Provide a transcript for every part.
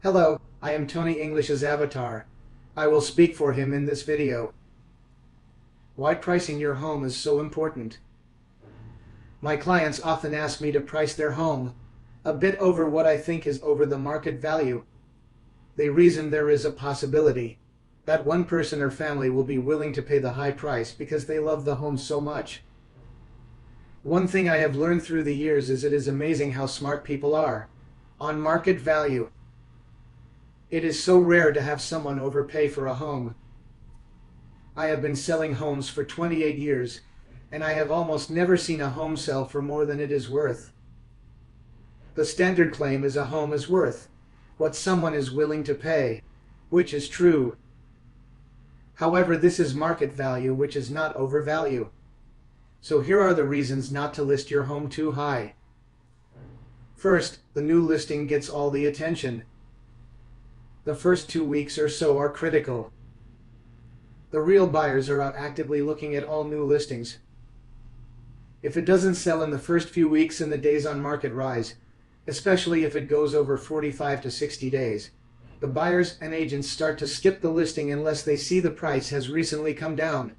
Hello, I am Tony English's avatar. I will speak for him in this video. Why pricing your home is so important. My clients often ask me to price their home a bit over what I think is over the market value. They reason there is a possibility that one person or family will be willing to pay the high price because they love the home so much. One thing I have learned through the years is it is amazing how smart people are on market value. It is so rare to have someone overpay for a home. I have been selling homes for 28 years, and I have almost never seen a home sell for more than it is worth. The standard claim is a home is worth what someone is willing to pay, which is true. However, this is market value, which is not overvalue. So here are the reasons not to list your home too high. First, the new listing gets all the attention. The first 2 weeks or so are critical. The real buyers are out actively looking at all new listings. If it doesn't sell in the first few weeks and the days on market rise, especially if it goes over 45 to 60 days, the buyers and agents start to skip the listing unless they see the price has recently come down.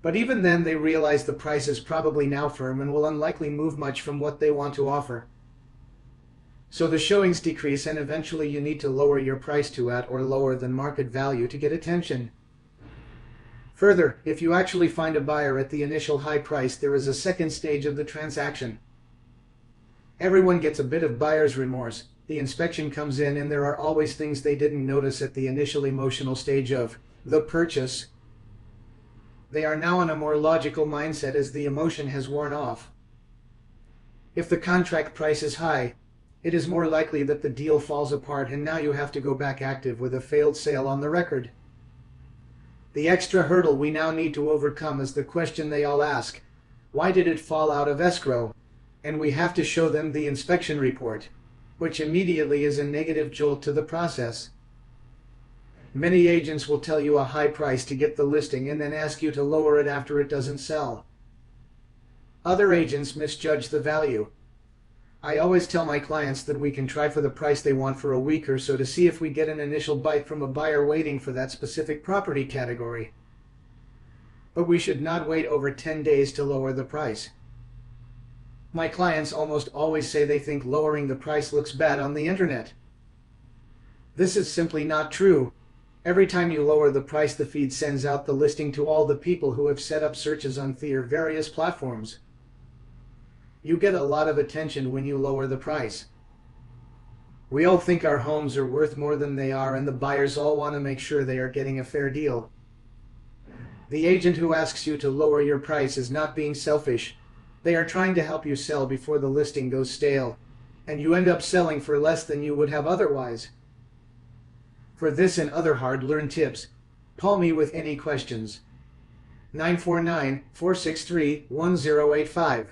But even then they realize the price is probably now firm and will unlikely move much from what they want to offer. So the showings decrease and eventually you need to lower your price to at or lower than market value to get attention. Further, if you actually find a buyer at the initial high price, there is a second stage of the transaction. Everyone gets a bit of buyer's remorse. The inspection comes in and there are always things they didn't notice at the initial emotional stage of the purchase. They are now in a more logical mindset as the emotion has worn off. If the contract price is high, it is more likely that the deal falls apart and now you have to go back active with a failed sale on the record. The extra hurdle we now need to overcome is the question they all ask: why did it fall out of escrow? And we have to show them the inspection report, which immediately is a negative jolt to the process. Many agents will tell you a high price to get the listing and then ask you to lower it after it doesn't sell. Other agents misjudge the value. I always tell my clients that we can try for the price they want for a week or so to see if we get an initial bite from a buyer waiting for that specific property category. But we should not wait over 10 days to lower the price. My clients almost always say they think lowering the price looks bad on the internet. This is simply not true. Every time you lower the price, the feed sends out the listing to all the people who have set up searches on their various platforms. You get a lot of attention when you lower the price. We all think our homes are worth more than they are, and the buyers all want to make sure they are getting a fair deal. The agent who asks you to lower your price is not being selfish. They are trying to help you sell before the listing goes stale, and you end up selling for less than you would have otherwise. For this and other hard-learned tips, call me with any questions. 949-463-1085.